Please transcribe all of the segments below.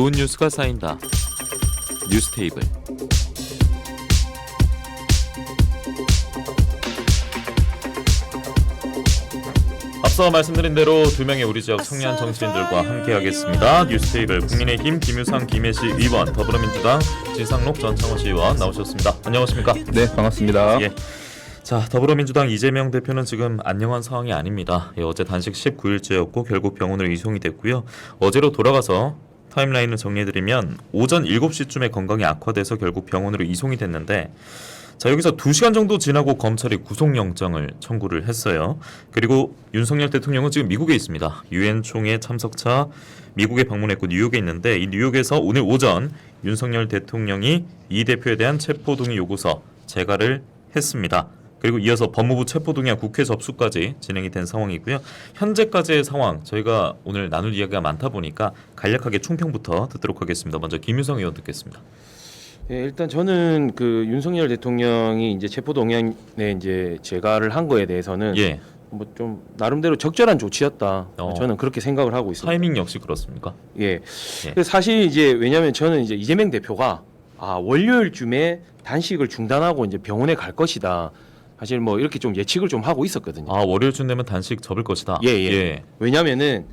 좋은 뉴스가 쌓인다. 뉴스테이블. 앞서 말씀드린 대로 두 명의 우리 지역 청년 정치인들과 함께하겠습니다. 뉴스테이블 국민의힘 김유상 김해시 의원, 더불어민주당 지상록 전창호시 의원 나오셨습니다. 안녕하십니까? 네, 반갑습니다. 예. 자, 더불어민주당 이재명 대표는 지금 안녕한 상황이 아닙니다. 어제 단식 19일째였고 결국 병원으로 이송이 됐고요. 어제로 돌아가서 타임라인을 정리해드리면 오전 7시쯤에 건강이 악화돼서 결국 병원으로 이송이 됐는데, 자, 여기서 2시간 정도 지나고 검찰이 구속영장을 청구를 했어요. 그리고 윤석열 대통령은 지금 미국에 있습니다. 유엔 총회 참석차 미국에 방문했고 뉴욕에 있는데, 이 뉴욕에서 오늘 오전 윤석열 대통령이 이 대표에 대한 체포동의 요구서 제가를 했습니다. 그리고 이어서 법무부 체포동의안 국회 접수까지 진행이 된 상황이고요. 현재까지의 상황 저희가 오늘 나눌 이야기가 많다 보니까 간략하게 총평부터 듣도록 하겠습니다. 먼저 김유성 의원 듣겠습니다. 예, 일단 저는 그 윤석열 대통령이 이제 체포동의안에 이제 제가를 한 거에 대해서는 예. 뭐 좀 나름대로 적절한 조치였다. 저는 그렇게 생각을 하고 있습니다. 타이밍 역시 그렇습니까? 예. 사실 이제 왜냐하면 저는 이제 이재명 대표가 월요일쯤에 단식을 중단하고 이제 병원에 갈 것이다. 사실 뭐 이렇게 좀 예측을 좀 하고 있었거든요. 월요일쯤 되면 단식 접을 것이다. 예. 왜냐하면은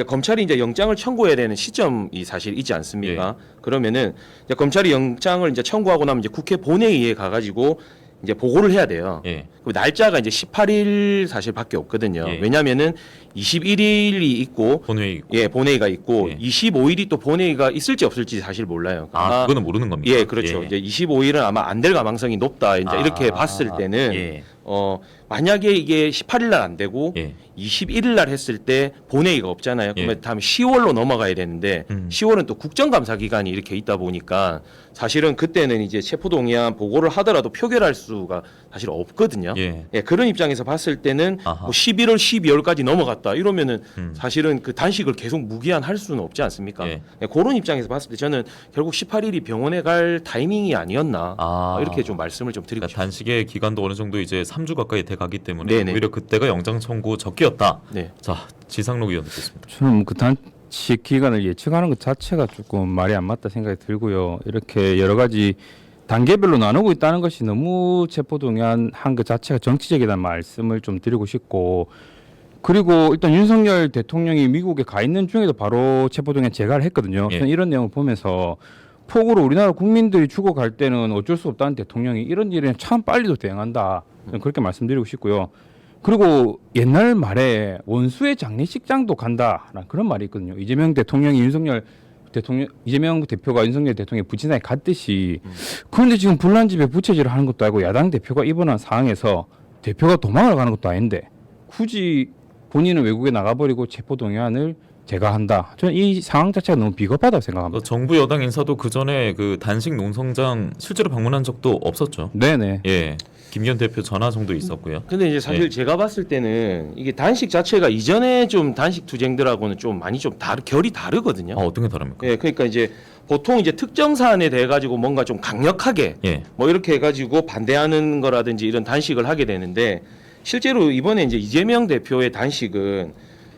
검찰이 이제 영장을 청구해야 되는 시점이 사실 있지 않습니까? 그러면은 이제 검찰이 영장을 이제 청구하고 나면 이제 국회 본회의에 가가지고 이제 보고를 해야 돼요. 그 날짜가 이제 18일 사실밖에 없거든요. 왜냐하면은 21일이 있고 본회의 있고. 본회의가 있고 25일이 또 본회의가 있을지 없을지 사실 몰라요. 그거는 모르는 겁니다. 예, 그렇죠. 이제 25일은 아마 안 될 가망성이 높다. 이제 이렇게 봤을 때는 만약에 이게 18일 날 안 되고 21일 날 했을 때 본회의가 없잖아요. 그러면 다음 10월로 넘어가야 되는데 10월은 또 국정감사 기간이 이렇게 있다 보니까 사실은 그때는 이제 체포동의안 보고를 하더라도 표결할 수가 사실 없거든요. 그런 입장에서 봤을 때는 뭐 11월, 12월까지 넘어갔다 이러면은 사실은 그 단식을 계속 무기한 할 수는 없지 않습니까? 그런 입장에서 봤을 때 저는 결국 18일이 병원에 갈 타이밍이 아니었나 이렇게 좀 말씀을 좀 드리고 싶습니다. 단식의 기간도 어느 정도 이제 3주 가까이 돼 가기 때문에 오히려 그때가 영장 청구 적기였다. 자, 지상록 의원 듣겠습니다. 저는 그 단식 기간을 예측하는 것 자체가 조금 말이 안 맞다 생각이 들고요. 이렇게 여러 가지 단계별로 나누고 있다는 것이 너무 체포동의안 한 것 자체가 정치적이라는 말씀을 좀 드리고 싶고, 그리고 일단 윤석열 대통령이 미국에 가 있는 중에도 바로 체포동의안 제가를 했거든요. 저는 이런 내용을 보면서 폭우로 우리나라 국민들이 죽어갈 때는 어쩔 수 없다는 대통령이 이런 일에 참 빨리도 대응한다. 저는 그렇게 말씀드리고 싶고요. 그리고 옛날 말에 원수의 장례식장도 간다라는 그런 말이 있거든요. 이재명 대통령이 이재명 대표가 윤석열 대통령의 부친상에 갔듯이. 그런데 지금 불난집에 부채질을 하는 것도 아니고 야당 대표가 입원한 상황에서 대표가 도망을 가는 것도 아닌데 굳이 본인은 외국에 나가버리고 체포동의안을 제가 한다. 저는 이 상황 자체가 너무 비겁하다고 생각합니다. 정부 여당 인사도 그 전에 그 단식 농성장 실제로 방문한 적도 없었죠. 네네. 김기현 대표 전화 정도 있었고요. 근데 이제 사실 제가 봤을 때는 이게 단식 자체가 이전에 좀 단식 투쟁들하고는 좀 많이 좀 결이 다르거든요. 어떤 게 다릅니까? 그러니까 이제 보통 이제 특정 사안에 대해 가지고 뭔가 좀 강력하게 뭐 이렇게 해가지고 반대하는 거라든지 이런 단식을 하게 되는데, 실제로 이번에 이제 이재명 대표의 단식은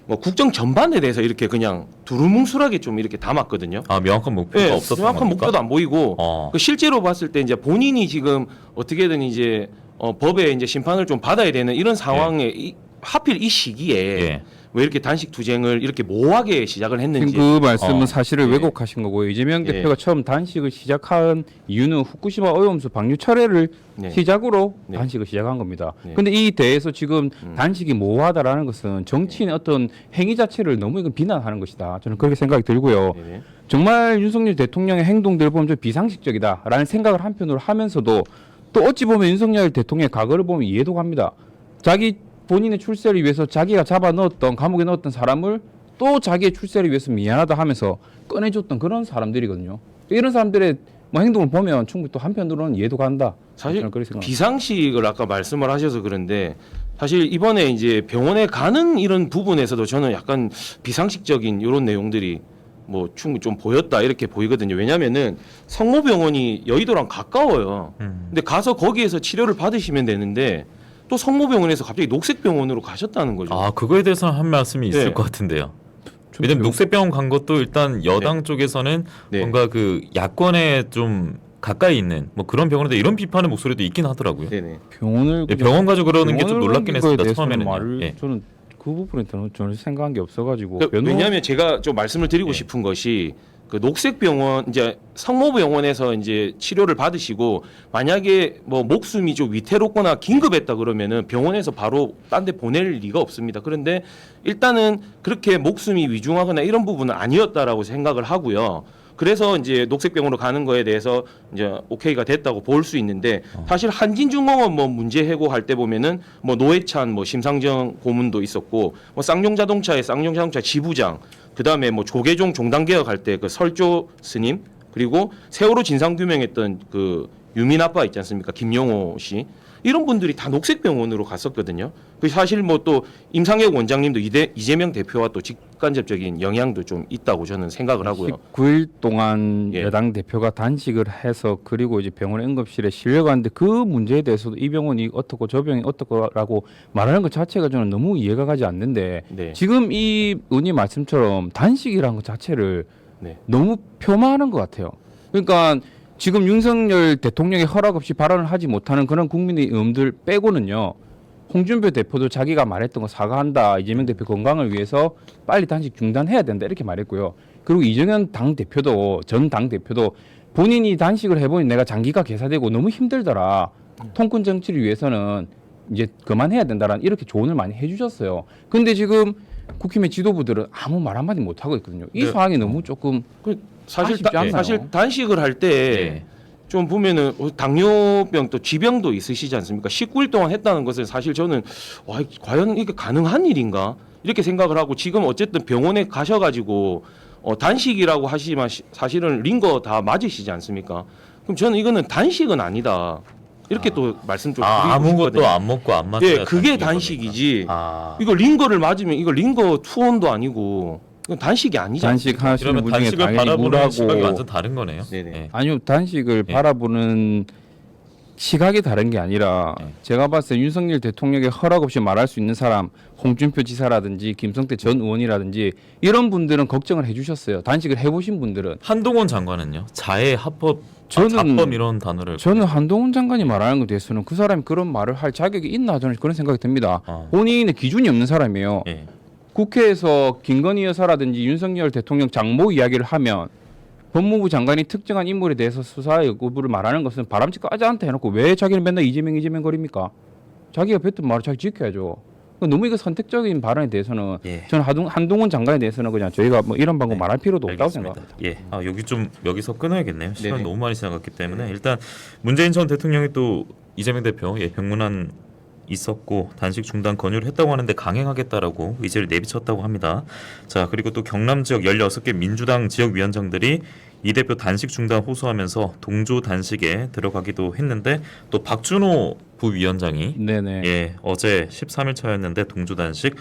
뭐 국정 전반에 대해서 이렇게 그냥 두루뭉술하게 좀 이렇게 담았거든요. 명확한 목표가 없었던 겁니까? 명확한 목표도 안 보이고 그 실제로 봤을 때 이제 본인이 지금 어떻게든 이제 법에 이제 심판을 좀 받아야 되는 이런 상황에 하필 이 시기에 왜 이렇게 단식 투쟁을 이렇게 모호하게 시작을 했는지 그 말씀은 사실을 왜곡하신 거고요. 이재명 대표가 처음 단식을 시작한 이유는 후쿠시마 오염수 방류 철회를 시작으로 단식을 시작한 겁니다. 근데 이 대해서 지금 단식이 모호하다라는 것은 정치인의 어떤 행위 자체를 너무 이건 비난하는 것이다. 저는 그렇게 생각이 들고요. 정말 윤석열 대통령의 행동들을 보면 좀 비상식적이다라는 생각을 한편으로 하면서도 또 어찌 보면 윤석열 대통령의 과거를 보면 이해도 갑니다. 자기 본인의 출세를 위해서 자기가 잡아 넣었던 감옥에 넣었던 사람을 또 자기의 출세를 위해서 미안하다 하면서 꺼내줬던 그런 사람들이거든요. 이런 사람들의 뭐 행동을 보면 충분히 또 한편으로는 이해도 간다. 사실 비상식을 아까 말씀을 하셔서 그런데 사실 이번에 이제 병원에 가는 이런 부분에서도 저는 약간 비상식적인 이런 내용들이 뭐 충분히 좀 보였다 이렇게 보이거든요. 왜냐면은 성모병원이 여의도랑 가까워요. 근데 가서 거기에서 치료를 받으시면 되는데 또 성모병원에서 갑자기 녹색병원으로 가셨다는 거죠. 그거에 대해서는 한 말씀이 있을 것 같은데요. 왜냐면 녹색병원 간 것도 일단 여당 쪽에서는 네. 뭔가 그 야권에 좀 가까이 있는 뭐 그런 병원인데 이런 비판의 목소리도 있긴 하더라고요. 네네. 병원을 병원 가지고 그러는 게 좀 병원을 놀랍긴 옮긴 거에 했습니다. 대해서는 처음에는. 예. 저는 그 부분에 대해서는 전혀 생각한 게 없어가지고 왜냐하면 제가 좀 말씀을 드리고 예. 싶은 것이 그 녹색병원 이제 성모병원에서 이제 치료를 받으시고 만약에 뭐 목숨이 좀 위태롭거나 긴급했다 그러면은 병원에서 바로 딴 데 보낼 리가 없습니다. 그런데 일단은 그렇게 목숨이 위중하거나 이런 부분은 아니었다라고 생각을 하고요. 그래서 이제 녹색병원으로 가는 거에 대해서 이제 오케이가 됐다고 볼 수 있는데 사실 한진중공업 뭐 문제 해고할 때 보면은 뭐 노회찬 뭐 심상정 고문도 있었고 뭐 쌍용자동차의 쌍용자동차 지부장 그다음에 뭐 조계종 종단개혁할 때 그 설조 스님 그리고 세월호 진상규명했던 그 유민 아빠 있지 않습니까? 김용호 씨 이런 분들이 다 녹색병원으로 갔었거든요. 그 사실 뭐 또 임상혁 원장님도 이재명 대표와 또 직간접적인 영향도 좀 있다고 저는 생각을 하고요. 19일 동안 예. 여당 대표가 단식을 해서 그리고 이제 병원 응급실에 실려갔는데 그 문제에 대해서도 이 병원이 어떻고 저 병이 어떻고라고 말하는 것 자체가 저는 너무 이해가 가지 않는데 네. 지금 이 의원님 말씀처럼 단식이라는 것 자체를 네. 너무 폄하하는 것 같아요. 그러니까 지금 윤석열 대통령의 허락 없이 발언을 하지 못하는 그런 국민의 의원들 빼고는요. 홍준표 대표도 자기가 말했던 거 사과한다. 이재명 대표 건강을 위해서 빨리 단식 중단해야 된다. 이렇게 말했고요. 그리고 이정현 당대표도 전 당대표도 본인이 단식을 해보니 내가 장기가 괴사되고 너무 힘들더라. 통큰 정치를 위해서는 이제 그만해야 된다라는 이렇게 조언을 많이 해주셨어요. 근데 지금 국힘의 지도부들은 아무 말 한마디 못 하고 있거든요. 이 네. 상황이 너무 조금 사실 아쉽지 않나요? 사실 단식을 할 때 좀 예. 보면은 당뇨병 또 쥐병도 있으시지 않습니까? 19일 동안 했다는 것은 사실 저는 와 과연 이게 가능한 일인가 이렇게 생각을 하고 지금 어쨌든 병원에 가셔가지고 단식이라고 하시지만 사실은 링거 다 맞으시지 않습니까? 그럼 저는 이거는 단식은 아니다 이렇게 또 말씀 좀 드리고 아무것도 싶거든요. 안 먹고 안 마셔야 예, 그게 단식인 단식이지. 겁니까? 이거 링거를 맞으면 이거 링거 투혼도 아니고 이건 단식이 아니잖아요. 단식 하시는 그러면 분 중에 단식을 당연히 바라보는 시각이 물하고 완전 다른 거네요. 네네. 예. 아니요 단식을 예. 바라보는 시각이 다른 게 아니라 예. 제가 봤을 때 윤석열 대통령의 허락 없이 말할 수 있는 사람 홍준표 지사라든지 김성태 전 의원이라든지 이런 분들은 걱정을 해주셨어요. 단식을 해보신 분들은 한동훈 장관은요. 자해 합법 저는- 자법 이런 단어를 저는 한동훈 장관이 말하는 것에 대해서는 그 사람이 그런 말을 할 자격이 있나 저는 그런 생각이 듭니다. 본인의 기준이 없는 사람이에요. 예. 국회에서 김건희 여사라든지 윤석열 대통령 장모 이야기를 하면 법무부 장관이 특정한 인물에 대해서 수사 여부를 말하는 것은 바람직하지 않다 해놓고 왜 자기는 맨날 이재명 거립니까? 자기가 뱉은 말을 자기 지켜야죠. 너무 이거 선택적인 발언에 대해서는 예. 저는 한동훈 장관에 대해서는 그냥 저희가 뭐 이런 방법 네, 말할 필요도 없다고 알겠습니다. 생각합니다. 예. 여기 좀 여기서 끊어야겠네요. 시간 네네. 너무 많이 지나갔기 때문에 일단 문재인 전 대통령이 또 이재명 대표 병문안 있었고 단식 중단 권유를 했다고 하는데 강행하겠다라고 의지를 내비쳤다고 합니다. 자, 그리고 또 경남 지역 16개 민주당 지역 위원장들이 이 대표 단식 중단 호소하면서 동조 단식에 들어가기도 했는데 또 박준호 부위원장이 네네. 예, 어제 13일 차였는데 동조 단식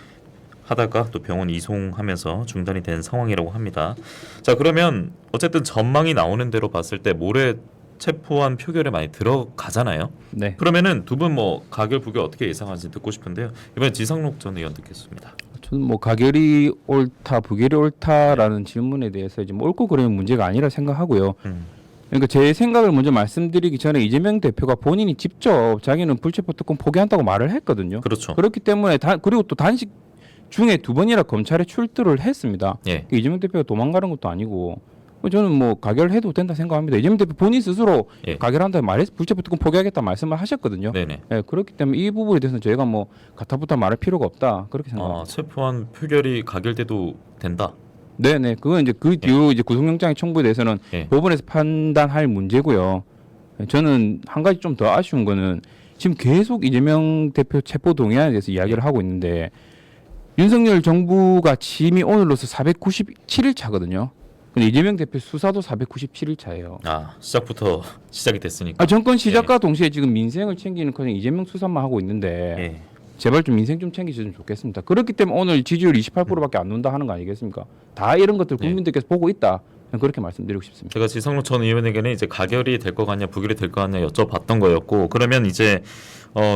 하다가 또 병원 이송하면서 중단이 된 상황이라고 합니다. 자, 그러면 어쨌든 전망이 나오는 대로 봤을 때 모레 체포한 표결에 많이 들어가잖아요. 네. 그러면은 두 분 뭐 가결 부결 어떻게 예상하는지 듣고 싶은데요. 이번에 지상록 전 의원 듣겠습니다. 저는 뭐 가결이 옳다, 부결이 옳다라는 질문에 대해서 이제 뭐 옳고 그름은 문제가 아니라 생각하고요. 그러니까 제 생각을 먼저 말씀드리기 전에 이재명 대표가 본인이 직접 자기는 불체포 특권 포기한다고 말을 했거든요. 그렇죠. 그렇기 때문에 그리고 또 단식 중에 2번이나 검찰에 출두를 했습니다. 예. 이재명 대표가 도망가는 것도 아니고 저는 뭐 가결해도 된다 생각합니다. 이재명 대표 본인 스스로 예. 가결한다 말해서 불체포 특권 포기하겠다 말씀을 하셨거든요. 네네. 예, 그렇기 때문에 이 부분에 대해서는 저희가 뭐 가타부타 말할 필요가 없다 그렇게 생각합니다. 체포한 표결이 가결돼도 된다. 네네. 그건 이제 그 뒤로 이제 구속영장의 청구에 대해서는 예. 법원에서 판단할 문제고요. 저는 한 가지 좀 더 아쉬운 거는 지금 계속 이재명 대표 체포 동의안에 대해서 이야기를 하고 있는데 윤석열 정부가 취임이 오늘로서 497일 차거든요. 근데 이재명 대표 수사도 497일 차예요. 시작부터 시작이 됐으니까. 정권 시작과 동시에 지금 민생을 챙기는커녕 이재명 수사만 하고 있는데 예. 제발 좀 민생 좀 챙기셨으면 좋겠습니다. 그렇기 때문에 오늘 지지율 28%밖에 안 논다 하는 거 아니겠습니까? 다 이런 것들 국민들께서 보고 있다. 저는 그렇게 말씀드리고 싶습니다. 제가 지상록 전 의원에게는 이제 가결이 될 것 같냐 부결이 될 것 같냐 여쭤봤던 거였고 그러면 이제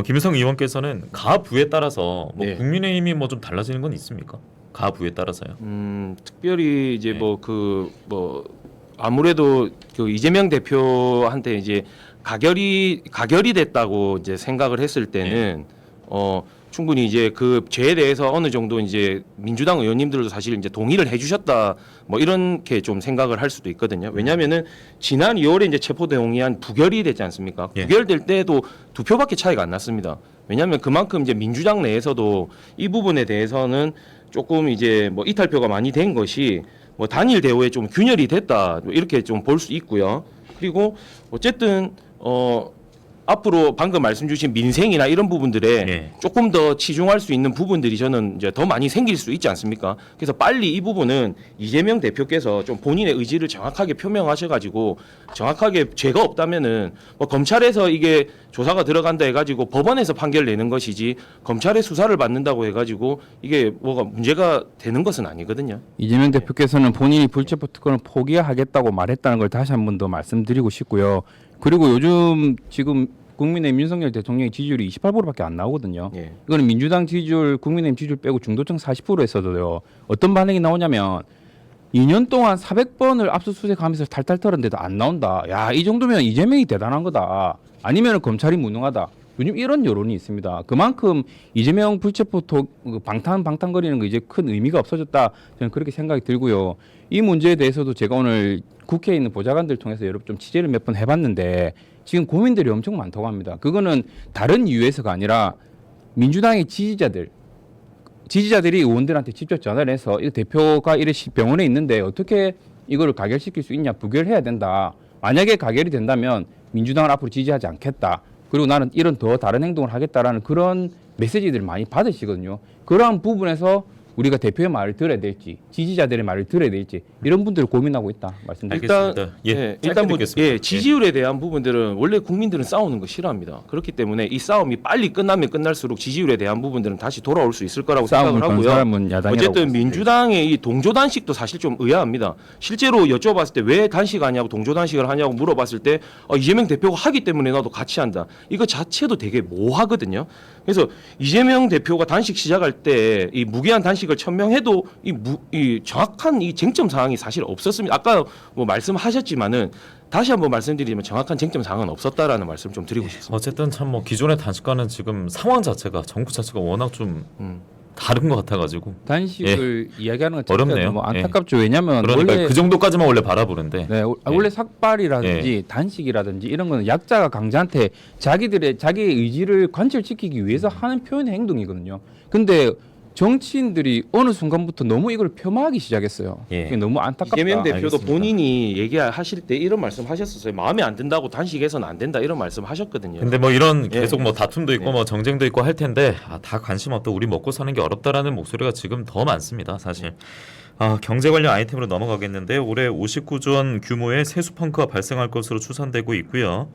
김유성 의원께서는 가부에 따라서 뭐 네. 국민의힘이 뭐 좀 달라지는 건 있습니까? 가부에 따라서요. 특별히 이제 네. 아무래도 그 이재명 대표한테 이제 가결이 됐다고 이제 생각을 했을 때는 충분히 이제 그 죄에 대해서 어느 정도 이제 민주당 의원님들도 사실 이제 동의를 해주셨다 뭐 이렇게 좀 생각을 할 수도 있거든요. 왜냐하면은 지난 2월에 이제 체포동의안 부결이 됐지 않습니까? 예. 부결될 때도 2표밖에 차이가 안 났습니다. 왜냐하면 그만큼 이제 민주당 내에서도 이 부분에 대해서는 조금 이제 뭐 이탈표가 많이 된 것이 뭐 단일 대우에 좀 균열이 됐다 뭐 이렇게 좀 볼 수 있고요. 그리고 어쨌든 앞으로 방금 말씀 주신 민생이나 이런 부분들에 예. 조금 더 치중할 수 있는 부분들이 저는 이제 더 많이 생길 수 있지 않습니까? 그래서 빨리 이 부분은 이재명 대표께서 좀 본인의 의지를 정확하게 표명하셔가지고 정확하게 죄가 없다면은 뭐 검찰에서 이게 조사가 들어간다 해가지고 법원에서 판결 내는 것이지 검찰의 수사를 받는다고 해가지고 이게 뭐가 문제가 되는 것은 아니거든요. 이재명 대표께서는 본인이 불체포 특권을 포기하겠다고 말했다는 걸 다시 한 번 더 말씀드리고 싶고요. 그리고 요즘 지금 국민의힘 윤석열 대통령의 지지율이 28%밖에 안 나오거든요. 예. 이거는 민주당 지지율, 국민의힘 지지율 빼고 중도층 40%에서도요. 어떤 반응이 나오냐면 2년 동안 400번을 압수수색하면서 탈탈 털었는데도 안 나온다. 야, 이 정도면 이재명이 대단한 거다. 아니면 검찰이 무능하다. 요즘 이런 여론이 있습니다. 그만큼 이재명 불체포 방탄거리는 거 이제 큰 의미가 없어졌다. 저는 그렇게 생각이 들고요. 이 문제에 대해서도 제가 오늘 국회에 있는 보좌관들 통해서 여러 좀 취재를 몇 번 해봤는데 지금 고민들이 엄청 많다고 합니다. 그거는 다른 이유에서가 아니라 민주당의 지지자들이 의원들한테 직접 전화를 해서 이 대표가 이래 병원에 있는데 어떻게 이거를 가결시킬 수 있냐, 부결해야 된다. 만약에 가결이 된다면 민주당을 앞으로 지지하지 않겠다. 그리고 나는 이런 더 다른 행동을 하겠다라는 그런 메시지들을 많이 받으시거든요. 그러한 부분에서 우리가 대표의 말을 들어야 될지, 지지자들의 말을 들어야 될지 이런 분들을 고민하고 있다 말씀드립니다. 알겠습니다. 일단 뭐 듣겠습니다. 지지율에 대한 부분들은 원래 국민들은 싸우는 거 싫어합니다. 그렇기 때문에 이 싸움이 빨리 끝나면 끝날수록 지지율에 대한 부분들은 다시 돌아올 수 있을 거라고 싸움을 생각을 건 하고요. 사람은 야당이라고 어쨌든 봤습니다. 민주당의 이 동조 단식도 사실 좀 의아합니다. 실제로 여쭤봤을 때 왜 단식하냐고 동조 단식을 하냐고 물어봤을 때 이재명 대표가 하기 때문에 나도 같이 한다. 이거 자체도 되게 모호하거든요. 그래서 이재명 대표가 단식 시작할 때 이 무기한 단식을 천명해도 이 정확한 이 쟁점 사항이 사실 없었습니다. 아까 뭐 말씀하셨지만은 다시 한번 말씀드리면 정확한 쟁점 사항은 없었다라는 말씀 좀 드리고 싶습니다. 어쨌든 참 뭐 기존의 단식과는 지금 상황 자체가 정부 자체가 워낙 좀 다른 것 같아가지고 단식을 이야기하는 것 자체가 어렵네요. 너무 안타깝죠. 왜냐하면 그러니까 원래 그 정도까지만 원래 바라보는데 원래 삭발이라든지 단식이라든지 이런 거는 약자가 강자한테 자기의 의지를 관철시키기 위해서 하는 표현의 행동이거든요. 근데 정치인들이 어느 순간부터 너무 이걸 폄하하기 시작했어요. 그게 너무 안타깝다. 이재명 대표도 알겠습니다. 본인이 얘기하실 때 이런 말씀하셨었어요. 마음에 안 든다고 단식해서는 안 된다 이런 말씀하셨거든요. 근데 뭐 이런 예. 계속 뭐 다툼도 있고 뭐 정쟁도 있고 할 텐데 다 관심 없다. 우리 먹고 사는 게 어렵다라는 목소리가 지금 더 많습니다. 사실. 경제 관련 아이템으로 넘어가겠는데 올해 59조 원 규모의 세수 펑크가 발생할 것으로 추산되고 있고요.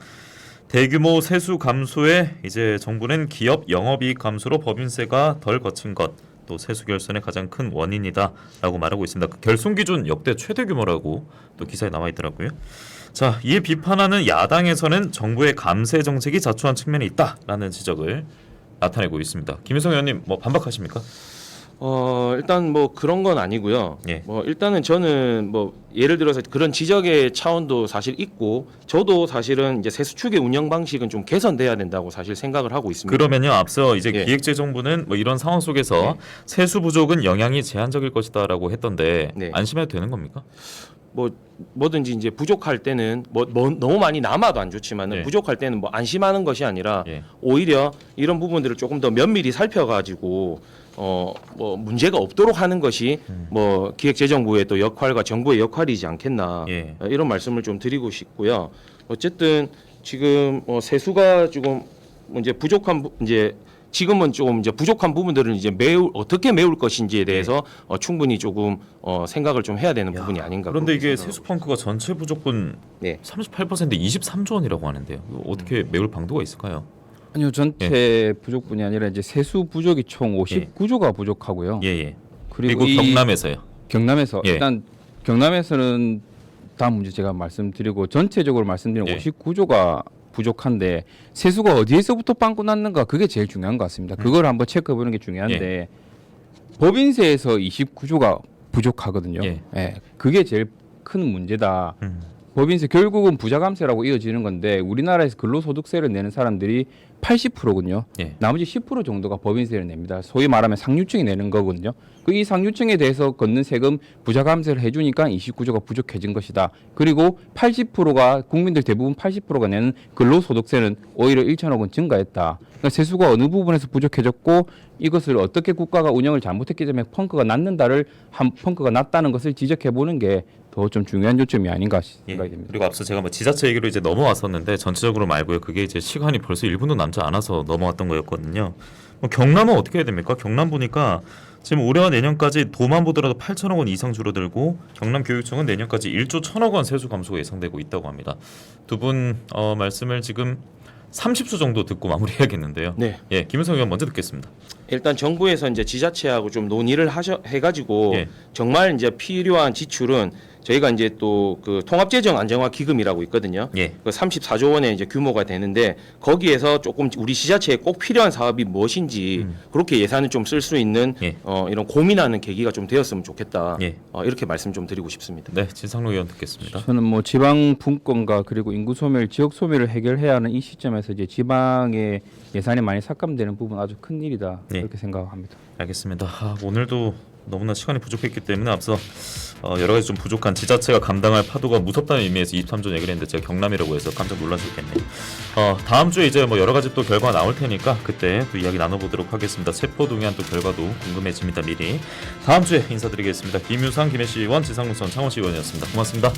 대규모 세수 감소에 이제 정부는 기업 영업이익 감소로 법인세가 덜 거친 것, 또 세수 결손의 가장 큰 원인이다라고 말하고 있습니다. 그 결손 기준 역대 최대 규모라고 또 기사에 나와 있더라고요. 자, 이에 비판하는 야당에서는 정부의 감세 정책이 자초한 측면이 있다라는 지적을 나타내고 있습니다. 김희성 의원님 뭐 반박하십니까? 일단 뭐 그런 건 아니고요. 예. 뭐 일단은 저는 뭐 예를 들어서 그런 지적의 차원도 사실 있고 저도 사실은 이제 세수축의 운영 방식은 좀 개선돼야 된다고 사실 생각을 하고 있습니다. 그러면요 앞서 이제 예. 기획재정부는 뭐 이런 상황 속에서 세수 부족은 영향이 제한적일 것이다라고 했던데 네. 안심해도 되는 겁니까? 뭐든지 이제 부족할 때는 뭐 너무 많이 남아도 안 좋지만은 예. 부족할 때는 뭐 안심하는 것이 아니라 예. 오히려 이런 부분들을 조금 더 면밀히 살펴가지고 뭐 문제가 없도록 하는 것이 뭐 기획재정부의 또 역할과 정부의 역할이지 않겠나 예. 이런 말씀을 좀 드리고 싶고요. 어쨌든 지금 세수가 조금 이제 지금은 좀 이제 부족한 부분들은 이제 어떻게 메울 것인지에 대해서 충분히 조금 생각을 좀 해야 되는 부분이 아닌가. 그런데 그렇게 이게 생각하고 세수 펑크가 전체 부족분 네. 38%인데 23조 원이라고 하는데요. 이거 어떻게 메울 방도가 있을까요? 아니요, 전체 부족뿐이 아니라 이제 세수 부족이 총 59조가 부족하고요. 예예. 그리고 그리고 경남에서요. 경남에서 예. 일단 경남에서는 다음 문제 제가 말씀드리고 전체적으로 말씀드리면 예. 59조가 부족한데 세수가 어디에서부터 빵꾸 났는가 그게 제일 중요한 것 같습니다. 그걸 한번 체크해 보는 게 중요한데 법인세에서 29조가 부족하거든요. 예. 예, 그게 제일 큰 문제다. 법인세 결국은 부자감세라고 이어지는 건데 우리나라에서 근로소득세를 내는 사람들이 80%군요. 예. 나머지 10% 정도가 법인세를 냅니다. 소위 말하면 상류층이 내는 거거든요. 이 상류층에 대해서 걷는 세금 부자감세를 해주니까 29조가 부족해진 것이다. 그리고 80%가 국민들 대부분 80%가 내는 근로소득세는 오히려 1천억 원 증가했다. 그러니까 세수가 어느 부분에서 부족해졌고 이것을 어떻게 국가가 운영을 잘못했기 때문에 펑크가 났다는 것을 지적해 보는 게 더 좀 중요한 요점이 아닌가 생각이 됩니다. 그리고 앞서 제가 뭐 지자체 얘기로 이제 넘어왔었는데 전체적으로 말고요. 그게 이제 시간이 벌써 1분도 남지 않아서 넘어왔던 거였거든요. 뭐 경남은 어떻게 해야 됩니까? 경남 보니까 지금 올해와 내년까지 도만 보더라도 8천억 원 이상 줄어들고 경남교육청은 내년까지 1조 1천억 원 세수 감소가 예상되고 있다고 합니다. 두 분 말씀을 지금 30초 정도 듣고 마무리해야겠는데요. 네. 예, 김윤석 의원 먼저 듣겠습니다. 일단 정부에서 이제 지자체하고 좀 논의를 해가지고 예. 정말 이제 필요한 지출은 저희가 이제 또 그 통합재정 안정화 기금이라고 있거든요. 예. 그 34조 원의 이제 규모가 되는데 거기에서 조금 우리 지자체에 꼭 필요한 사업이 무엇인지 그렇게 예산을 좀 쓸 수 있는 예. 이런 고민하는 계기가 좀 되었으면 좋겠다. 예. 이렇게 말씀 좀 드리고 싶습니다. 네, 진상로 의원 듣겠습니다. 저는 뭐 지방 분권과 그리고 인구 소멸, 지역 소멸을 해결해야 하는 이 시점에서 이제 지방의 예산이 많이 삭감되는 부분 아주 큰 일이다 예. 그렇게 생각합니다. 알겠습니다. 오늘도 너무나 시간이 부족했기 때문에 앞서 여러 가지 좀 부족한 지자체가 감당할 파도가 무섭다는 의미에서 23조 얘기를 했는데 제가 경남이라고 해서 깜짝 놀라셨겠네요. 다음 주에 이제 뭐 여러 가지 또 결과가 나올 테니까 그때 또 이야기 나눠보도록 하겠습니다. 세포동의안 또 결과도 궁금해집니다. 미리 다음 주에 인사드리겠습니다. 김유상, 김혜시 의원, 지상무선 창원시 의원이었습니다. 고맙습니다.